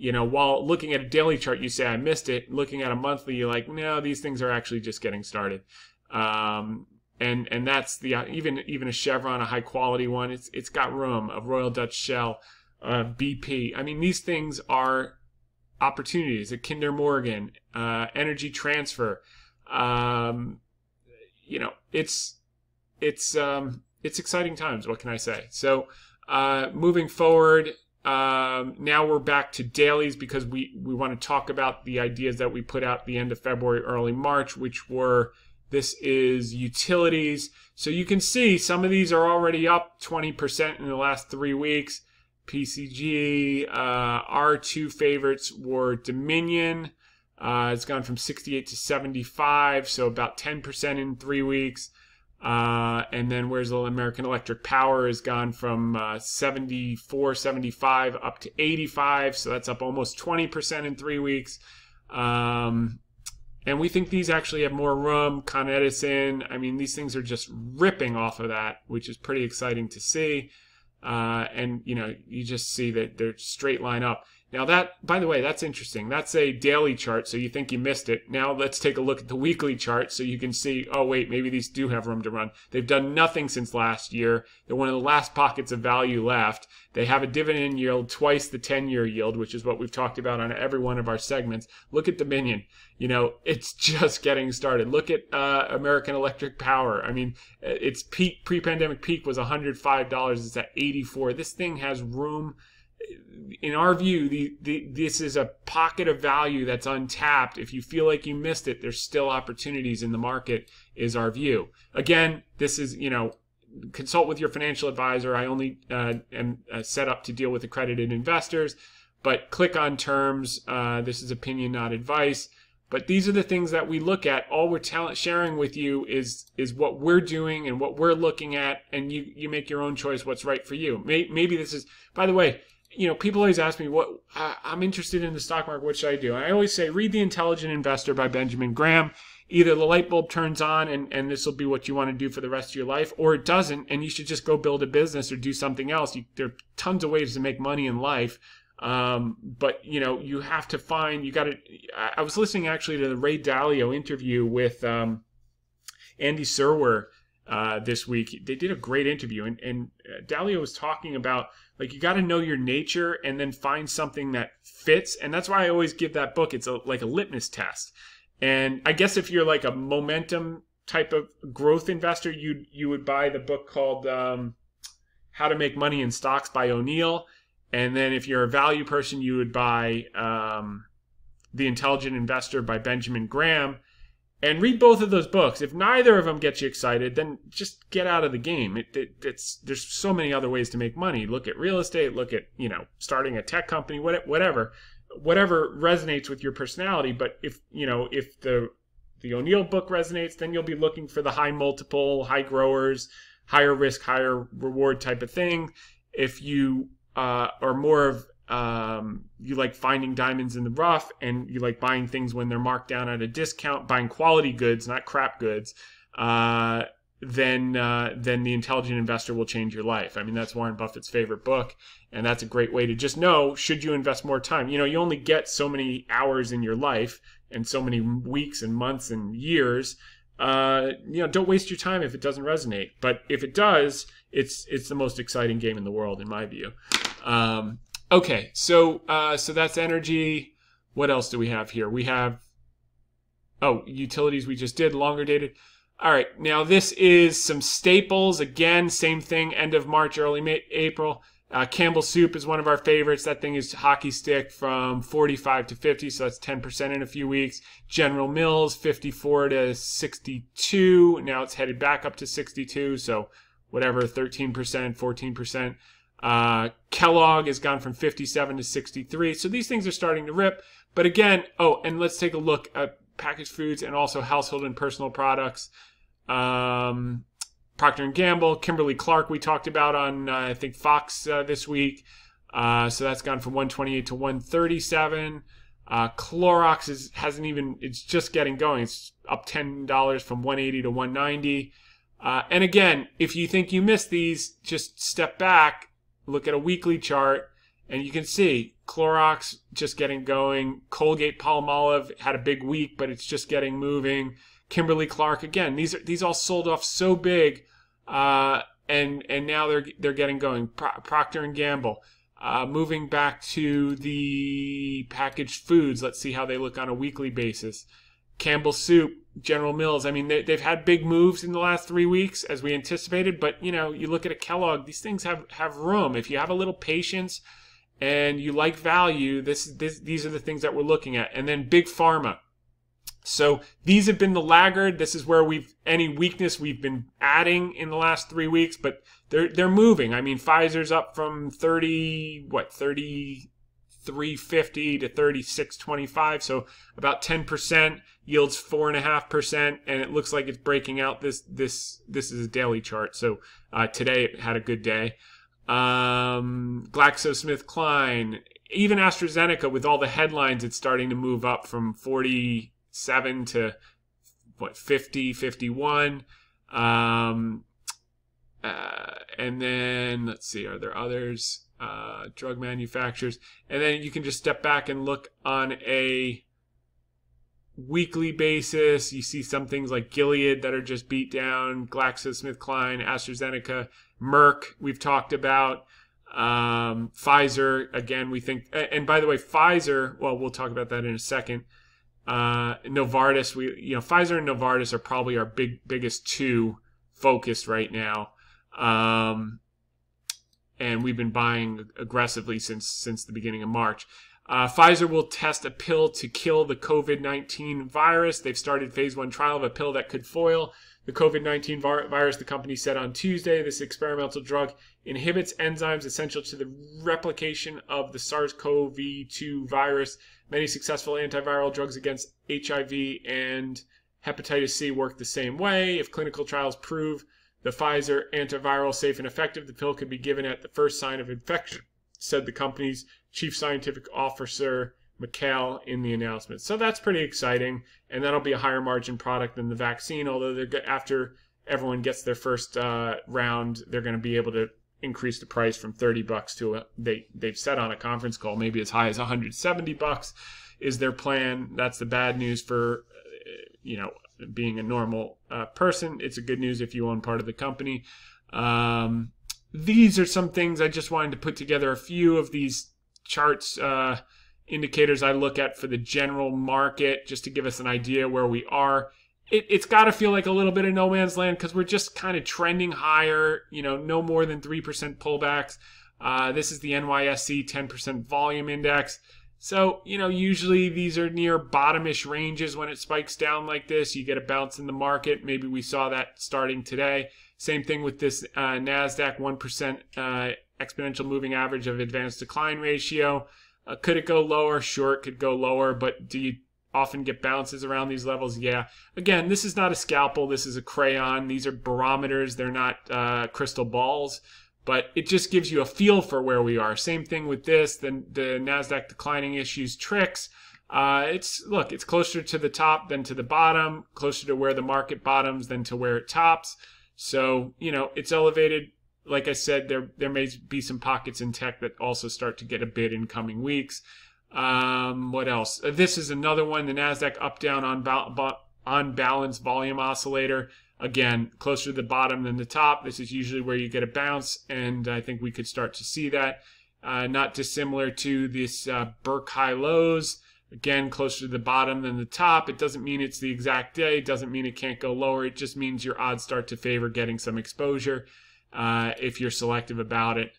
Speaker 1: while looking at a daily chart, you say, I missed it. Looking at a monthly, you're like, no, these things are actually just getting started. And that's even a Chevron, a high quality one. It's got room. A Royal Dutch Shell, BP. I mean, these things are opportunities. A Kinder Morgan, Energy Transfer. It's exciting times. What can I say? So moving forward. Now we're back to dailies because we want to talk about the ideas that we put out at the end of February, early March, which were, this is utilities. So you can see some of these are already up 20% in the last 3 weeks. PCG, our two favorites were Dominion. It's gone from 68 to 75, so about 10% in 3 weeks. And then where's the American Electric Power has gone from 74, 75 up to 85. So that's up almost 20% in 3 weeks. And we think these actually have more room. Con Edison, I mean, these things are just ripping off of that, which is pretty exciting to see. And, you just see that they're straight line up. Now that, by the way, that's interesting. That's a daily chart, so you think you missed it. Now let's take a look at the weekly chart so you can see, oh wait, maybe these do have room to run. They've done nothing since last year. They're one of the last pockets of value left. They have a dividend yield twice the 10-year yield, which is what we've talked about on every one of our segments. Look at Dominion. It's just getting started. Look at American Electric Power. I mean, its peak, pre-pandemic peak was $105. It's at 84. This thing has room. In our view, this is a pocket of value that's untapped. If you feel like you missed it, there's still opportunities in the market, is our view. Again, this is, consult with your financial advisor. I only am set up to deal with accredited investors, but click on terms. This is opinion, not advice. But these are the things that we look at. All we're sharing with you is what we're doing and what we're looking at, and you make your own choice what's right for you. Maybe this is, by the way, people always ask me, I'm interested in the stock market, what should I do? And I always say, read The Intelligent Investor by Benjamin Graham. Either the light bulb turns on and this will be what you want to do for the rest of your life, or it doesn't, and you should just go build a business or do something else. There are tons of ways to make money in life. But you have to find, I was listening actually to the Ray Dalio interview with Andy Serwer this week. They did a great interview, and Dalio was talking about, you got to know your nature and then find something that fits. And that's why I always give that book. It's like a litmus test. And I guess if you're like a momentum type of growth investor, you would buy the book called How to Make Money in Stocks by O'Neill. And then if you're a value person, you would buy The Intelligent Investor by Benjamin Graham. And read both of those books. If neither of them gets you excited, then just get out of the game. There's so many other ways to make money. Look at real estate. Look at starting a tech company. Whatever resonates with your personality. But if the O'Neill book resonates, then you'll be looking for the high multiple, high growers, higher risk, higher reward type of thing. If you are more of you like finding diamonds in the rough, and you like buying things when they're marked down at a discount, buying quality goods, not crap goods, then The Intelligent Investor will change your life. I mean, that's Warren Buffett's favorite book, and that's a great way to just know, should you invest more time? You only get so many hours in your life and so many weeks and months and years. Don't waste your time if it doesn't resonate. But if it does, it's the most exciting game in the world, in my view. Okay, so that's energy. What else do we have here? We have, utilities we just did, longer dated. All right, now this is some staples. Again, same thing, end of March, early April. Campbell Soup is one of our favorites. That thing is hockey stick from 45 to 50, so that's 10% in a few weeks. General Mills, 54 to 62. Now it's headed back up to 62, so whatever, 13%, 14%. Kellogg has gone from 57 to 63. So these things are starting to rip. But again, oh, and let's take a look at packaged foods and also household and personal products. Procter & Gamble, Kimberly-Clark we talked about on, I think, Fox this week. So that's gone from 128 to 137. Clorox hasn't even, it's just getting going. It's up $10 from 180 to 190. And again, if you think you missed these, just step back, look at a weekly chart, and you can see Clorox just getting going. Colgate-Palmolive had a big week, but it's just getting moving. Kimberly-Clark, again, these all sold off so big, and now they're getting going. Procter & Gamble. Moving back to the packaged foods, let's see how they look on a weekly basis. Campbell Soup, General Mills, I mean, they've had big moves in the last 3 weeks, as we anticipated, but, you know, you look at a Kellogg, these things have room. If you have a little patience and you like value, these are the things that we're looking at. And then Big Pharma. So these have been the laggard. This is where any weakness we've been adding in the last 3 weeks, but they're moving. I mean, Pfizer's up from 33.50 to 36.25, so about 10%, yields 4.5%, and it looks like it's breaking out. This is a daily chart, so today it had a good day. GlaxoSmithKline, even AstraZeneca, with all the headlines, it's starting to move up from 47 to 50, 51. And then let's see, are there others? Drug manufacturers, and then you can just step back and look on a weekly basis. You see some things like Gilead that are just beat down, GlaxoSmithKline, AstraZeneca, Merck we've talked about, Pfizer, again, we think, and by the way, Pfizer, well, we'll talk about that in a second. Novartis, Pfizer and Novartis are probably our biggest two focused right now. And we've been buying aggressively since the beginning of March. Pfizer will test a pill to kill the COVID-19 virus. They've started phase 1 trial of a pill that could foil the COVID-19 virus, the company said on Tuesday. This experimental drug inhibits enzymes essential to the replication of the SARS-CoV-2 virus. Many successful antiviral drugs against HIV and hepatitis C work the same way. If clinical trials prove the Pfizer antiviral safe and effective, the pill could be given at the first sign of infection, said the company's chief scientific officer, McHale, in the announcement. So that's pretty exciting, and that'll be a higher margin product than the vaccine, although after everyone gets their first round, they're going to be able to increase the price from $30 to they've said on a conference call maybe as high as $170 is their plan. That's the bad news for being a normal person. It's a good news if you own part of the company. These are some things I just wanted to put together. A few of these charts, indicators I look at for the general market, just to give us an idea where we are. It's got to feel like a little bit of no man's land because we're just kind of trending higher, no more than 3% pullbacks. This is the NYSE 10% volume index. So, usually these are near bottomish ranges when it spikes down like this. You get a bounce in the market. Maybe we saw that starting today. Same thing with this NASDAQ 1% exponential moving average of advanced decline ratio. Could it go lower? Sure, it could go lower, but do you often get bounces around these levels? Yeah. Again, this is not a scalpel. This is a crayon. These are barometers. They're not crystal balls. But it just gives you a feel for where we are. Same thing with this, the NASDAQ declining issues tricks. It's closer to the top than to the bottom, closer to where the market bottoms than to where it tops. So, it's elevated. Like I said, there may be some pockets in tech that also start to get a bid in coming weeks. What else? This is another one, the NASDAQ up-down on balance volume oscillator. Again, closer to the bottom than the top. This is usually where you get a bounce, and I think we could start to see that. Not dissimilar to this Burke high lows. Again, closer to the bottom than the top. It doesn't mean it's the exact day. It doesn't mean it can't go lower. It just means your odds start to favor getting some exposure if you're selective about it.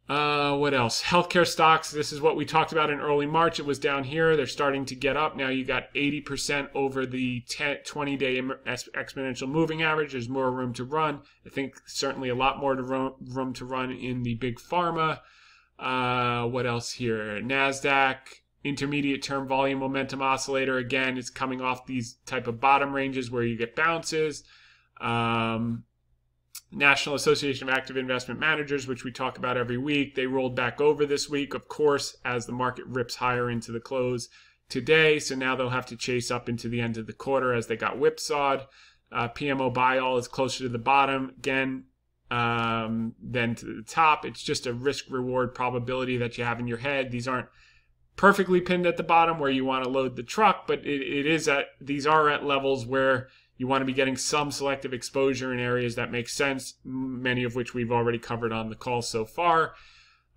Speaker 1: What else? Healthcare stocks. This is what we talked about in early March. It was down here. They're starting to get up. Now you got 80% over the 20-day exponential moving average. There's more room to run. I think certainly a lot more room to run in the big pharma. What else here? NASDAQ, intermediate term volume momentum oscillator. Again, it's coming off these type of bottom ranges where you get bounces. National Association of Active Investment Managers, which we talk about every week, they rolled back over this week, of course, as the market rips higher into the close today. So now they'll have to chase up into the end of the quarter as they got whipsawed. PMO buy all is closer to the bottom again than to the top. It's just a risk reward probability that you have in your head. These aren't perfectly pinned at the bottom where you want to load the truck, but these are at levels where you want to be getting some selective exposure in areas that make sense, many of which we've already covered on the call so far.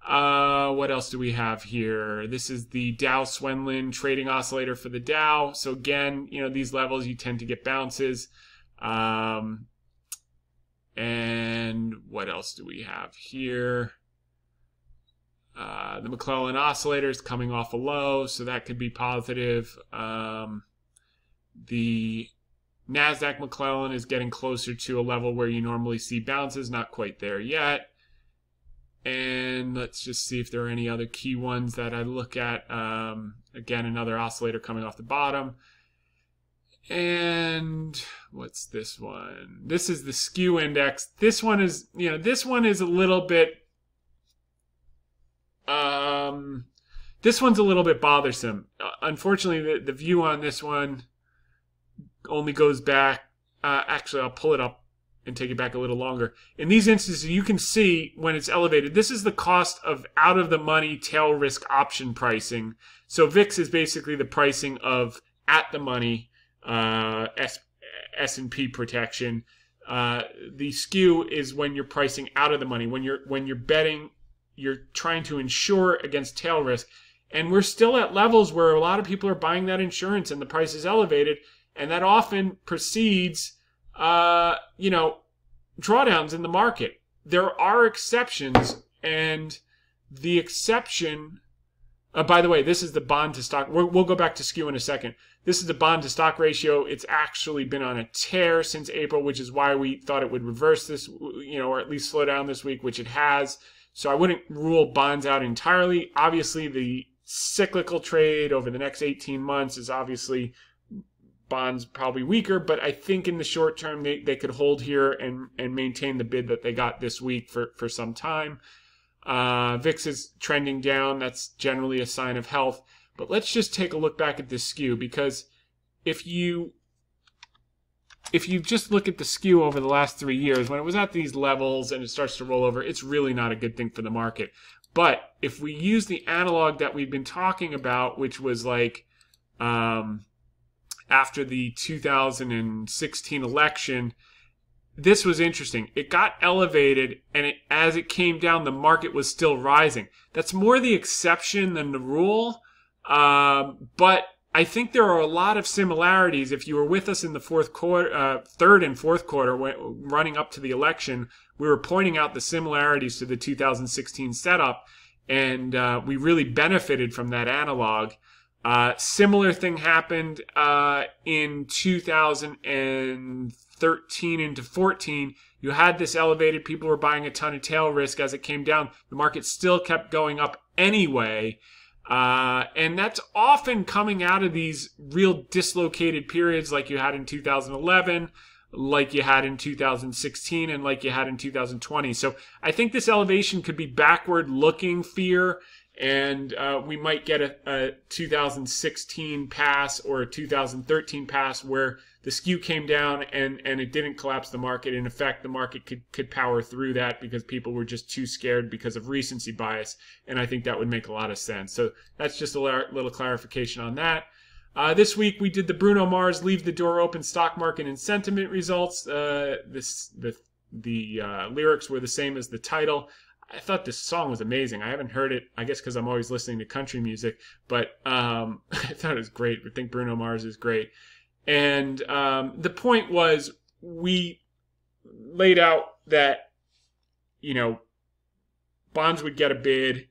Speaker 1: What else do we have here? This is the Dow Swenlin trading oscillator for the Dow. So again, these levels, you tend to get bounces. And what else do we have here? The McClellan oscillator is coming off a low, so that could be positive. The NASDAQ McClellan is getting closer to a level where you normally see bounces, not quite there yet. And let's just see if there are any other key ones that I look at. Again, another oscillator coming off the bottom. And what's this one? This is the Skew Index. This one is, a little bit, this one's a little bit bothersome. Unfortunately, the view on this one only goes back, actually I'll pull it up and take it back a little longer. In these instances, you can see when it's elevated, this is the cost of out of the money tail risk option pricing. So VIX is basically the pricing of at the money S&P protection. The skew is when you're pricing out of the money, when you're betting, you're trying to insure against tail risk. And we're still at levels where a lot of people are buying that insurance and the price is elevated. And that often precedes, drawdowns in the market. There are exceptions, and the exception, by the way, this is the bond to stock. We'll go back to skew in a second. This is the bond to stock ratio. It's actually been on a tear since April, which is why we thought it would reverse this, or at least slow down this week, which it has. So I wouldn't rule bonds out entirely. Obviously, the cyclical trade over the next 18 months is obviously bonds probably weaker, but I think in the short term they could hold here and maintain the bid that they got this week for some time. VIX is trending down. That's generally a sign of health. But let's just take a look back at this skew, because if you just look at the skew over the last 3 years, when it was at these levels and it starts to roll over, it's really not a good thing for the market. But if we use the analog that we've been talking about, which was like after the 2016 election, this was interesting. It got elevated, and as it came down, the market was still rising. That's more the exception than the rule. But I think there are a lot of similarities. If you were with us in the third and fourth quarter, running up to the election, we were pointing out the similarities to the 2016 setup, and we really benefited from that analog. Similar thing happened in 2013 into 14. You had this elevated. People were buying a ton of tail risk as it came down. The market still kept going up anyway. And that's often coming out of these real dislocated periods like you had in 2011, like you had in 2016, and like you had in 2020. So I think this elevation could be backward-looking fear, and we might get a 2016 pass or a 2013 pass where the skew came down and it didn't collapse the market. In effect, the market could power through that because people were just too scared because of recency bias, and I think that would make a lot of sense. So that's just a little clarification on that. This week we did the Bruno Mars Leave the Door Open stock market and sentiment results. The lyrics were the same as the title. I thought this song was amazing. I haven't heard it, I guess because I'm always listening to country music, but I thought it was great. I think Bruno Mars is great. And the point was, we laid out that, bonds would get a bid.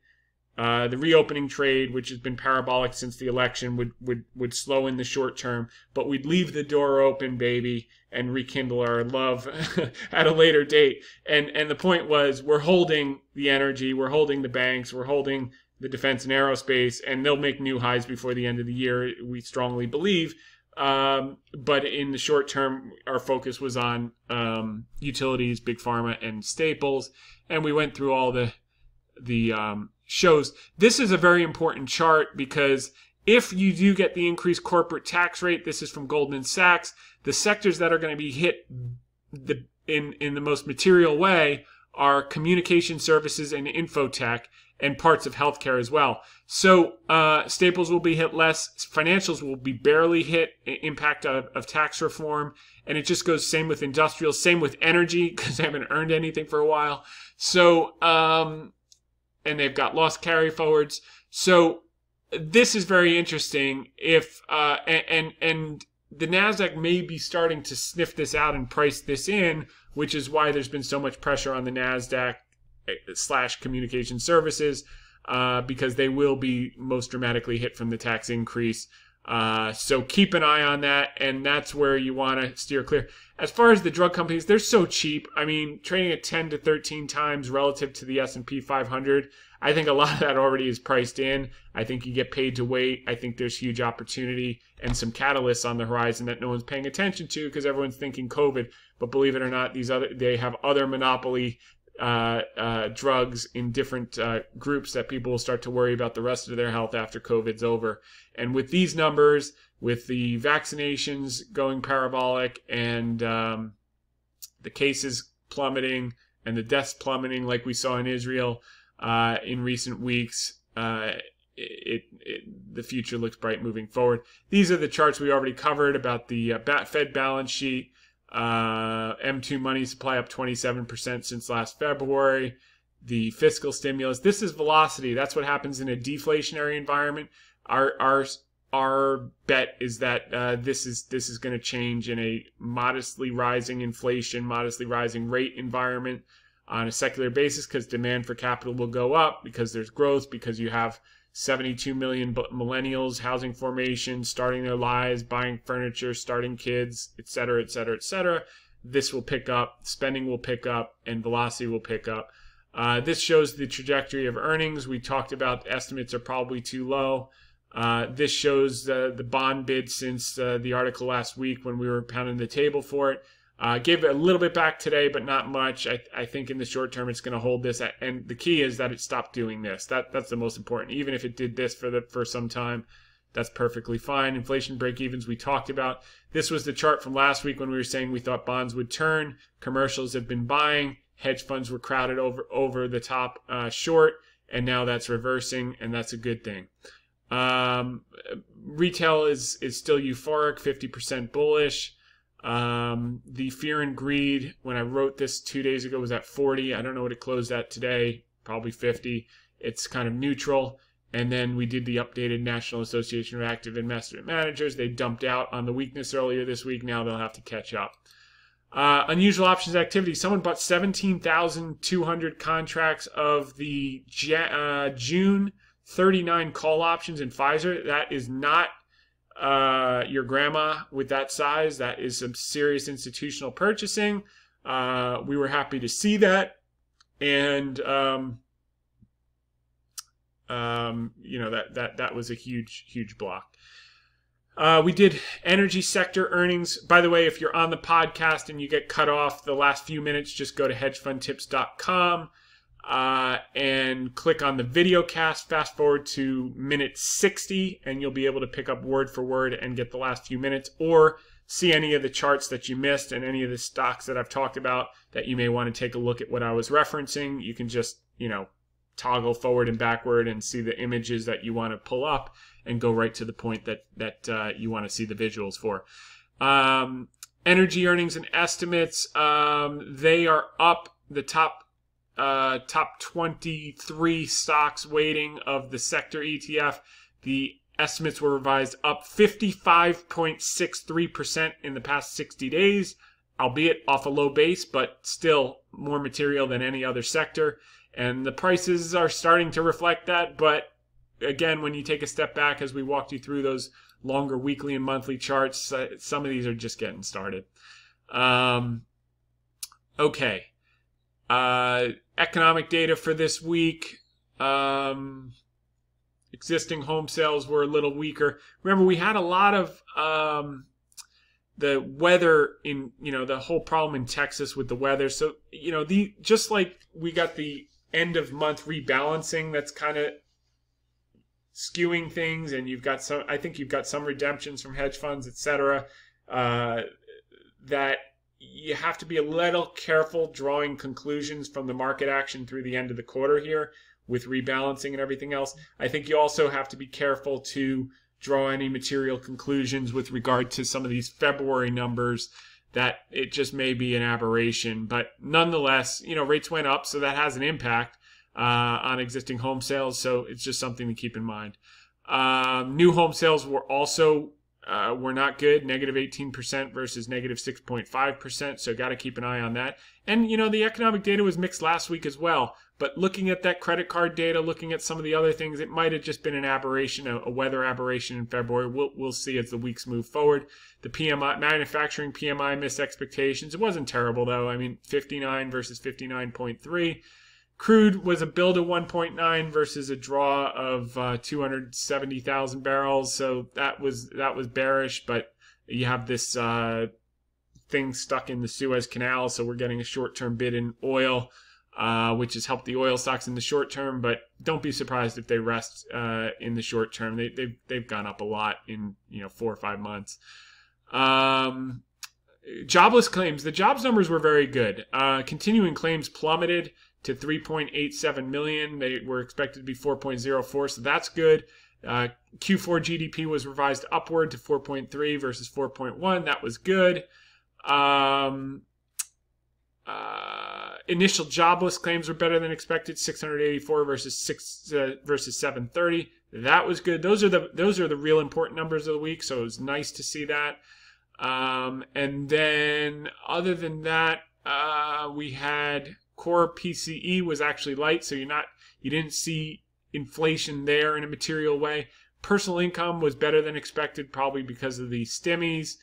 Speaker 1: The reopening trade, which has been parabolic since the election, would slow in the short term, but we'd leave the door open, baby, and rekindle our love at a later date. And the point was, we're holding the energy, we're holding the banks, we're holding the defense and aerospace, and they'll make new highs before the end of the year, we strongly believe. But in the short term, our focus was on utilities, big pharma, and staples, and we went through all the shows. This is a very important chart because if you do get the increased corporate tax rate, this is from Goldman Sachs, the sectors that are going to be hit in the most material way are communication services and infotech and parts of healthcare as well. So staples will be hit less. Financials will be barely hit, impact of tax reform. And it just goes same with industrial, same with energy because they haven't earned anything for a while. So, and they've got loss carry forwards. So this is very interesting. If and the Nasdaq may be starting to sniff this out and price this in, which is why there's been so much pressure on the Nasdaq / communication services, because they will be most dramatically hit from the tax increase. So keep an eye on that, and that's where you want to steer clear. As far as the drug companies, they're so cheap. I mean, trading at 10 to 13 times relative to the S&P 500, I think a lot of that already is priced in. I think you get paid to wait. I think there's huge opportunity and some catalysts on the horizon that no one's paying attention to because everyone's thinking COVID. But believe it or not, they have other monopoly drugs in different groups that people will start to worry about the rest of their health after COVID's over. And with these numbers, with the vaccinations going parabolic and the cases plummeting and the deaths plummeting like we saw in Israel in recent weeks, the future looks bright moving forward. These are the charts we already covered about the Fed balance sheet. M2 money supply up 27% since last February. The fiscal stimulus. This is velocity. That's what happens in a deflationary environment. Our bet is that this is going to change in a modestly rising inflation, modestly rising rate environment on a secular basis because demand for capital will go up because there's growth, because you have 72 million millennials, housing formation, starting their lives, buying furniture, starting kids, et cetera, et cetera, et cetera. This will pick up, spending will pick up, and velocity will pick up. This shows the trajectory of earnings. We talked about estimates are probably too low. This shows the bond bid since the article last week when we were pounding the table for it. Gave it a little bit back today, but not much. I think in the short term it's going to hold this. And the key is that it stopped doing this. That's the most important. Even if it did this for some time, that's perfectly fine. Inflation break-evens we talked about. This was the chart from last week when we were saying we thought bonds would turn. Commercials have been buying. Hedge funds were crowded over the top short. And now that's reversing, and that's a good thing. Retail is still euphoric, 50% bullish. The fear and greed, when I wrote this 2 days ago, was at 40. I don't know what it closed at today, probably 50. It's kind of neutral. And then we did the updated National Association of Active Investment Managers. They dumped out on the weakness earlier this week. Now they'll have to catch up. Unusual options activity. Someone bought 17,200 contracts of the June 39 call options in Pfizer. That is not your grandma with that size. That is some serious institutional purchasing. We were happy to see that, and that was a huge block. We did energy sector earnings. By the way, if you're on the podcast and you get cut off the last few minutes, just go to hedgefundtips.com and click on the VideoCast. Fast forward to minute 60, and you'll be able to pick up word for word and get the last few minutes, or see any of the charts that you missed and any of the stocks that I've talked about that you may want to take a look at what I was referencing. You can just, toggle forward and backward and see the images that you want to pull up and go right to the point that you want to see the visuals for. Energy earnings and estimates, they are up. The top 23 stocks weighting of the sector ETF, the estimates were revised up 55.63% in the past 60 days, albeit off a low base, but still more material than any other sector. And the prices are starting to reflect that. But again, when you take a step back, as we walked you through those longer weekly and monthly charts, some of these are just getting started. Okay. Economic data for this week. Existing home sales were a little weaker. Remember, we had a lot of the weather in, the whole problem in Texas with the weather. So, just like we got the end of month rebalancing that's kind of skewing things, and I think you've got some redemptions from hedge funds, etc. That you have to be a little careful drawing conclusions from the market action through the end of the quarter here with rebalancing and everything else. I think you also have to be careful to draw any material conclusions with regard to some of these February numbers, that it just may be an aberration. But nonetheless, rates went up, so that has an impact on existing home sales. So it's just something to keep in mind. New home sales were also were not good, negative 18% versus negative 6.5%. So got to keep an eye on that. And, the economic data was mixed last week as well. But looking at that credit card data, looking at some of the other things, it might have just been an aberration, a weather aberration in February. We'll see as the weeks move forward. The PMI, manufacturing PMI missed expectations. It wasn't terrible, though. 59 versus 59.3. Crude was a build of 1.9 versus a draw of 270,000 barrels. So that was bearish, but you have this thing stuck in the Suez Canal. So we're getting a short-term bid in oil, which has helped the oil stocks in the short term. But don't be surprised if they rest in the short term. They've gone up a lot in 4 or 5 months. Jobless claims. The jobs numbers were very good. Continuing claims plummeted to 3.87 million. They were expected to be 4.04, so that's good. Q4 GDP was revised upward to 4.3 versus 4.1. That was good. Initial jobless claims were better than expected, 684 versus 730. That was good. Those are the real important numbers of the week, so it was nice to see that. And then other than that, we had core PCE was actually light, so you didn't see inflation there in a material way. Personal income was better than expected, probably because of the stimmies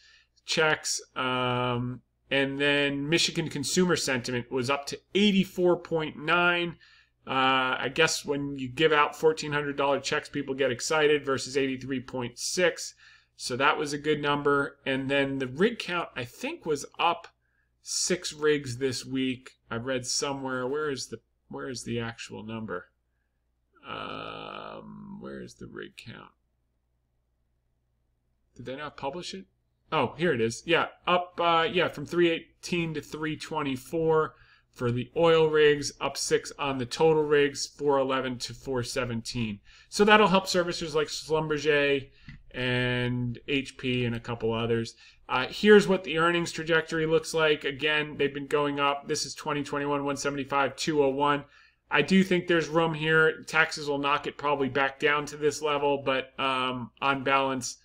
Speaker 1: checks. And then Michigan consumer sentiment was up to 84.9. I guess when you give out $1,400 checks, people get excited, versus 83.6. So that was a good number. And then the rig count, I think, was up 6 rigs this week. I read somewhere. Where is the actual number? Where is the rig count? Did they not publish it? Oh, here it is. Yeah, up from 318 to 324 for the oil rigs, up 6 on the total rigs, 411 to 417. So that'll help servicers like Schlumberger and HP and a couple others. Here's what the earnings trajectory looks like. Again, they've been going up. This is 2021, 175, 201. I do think there's room here. Taxes will knock it probably back down to this level, but on balance,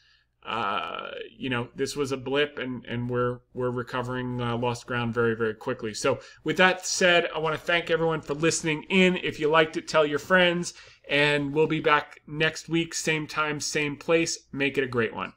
Speaker 1: this was a blip, and we're recovering lost ground very, very quickly. So with that said, I want to thank everyone for listening in. If you liked it, tell your friends, and we'll be back next week, same time, same place. Make it a great one.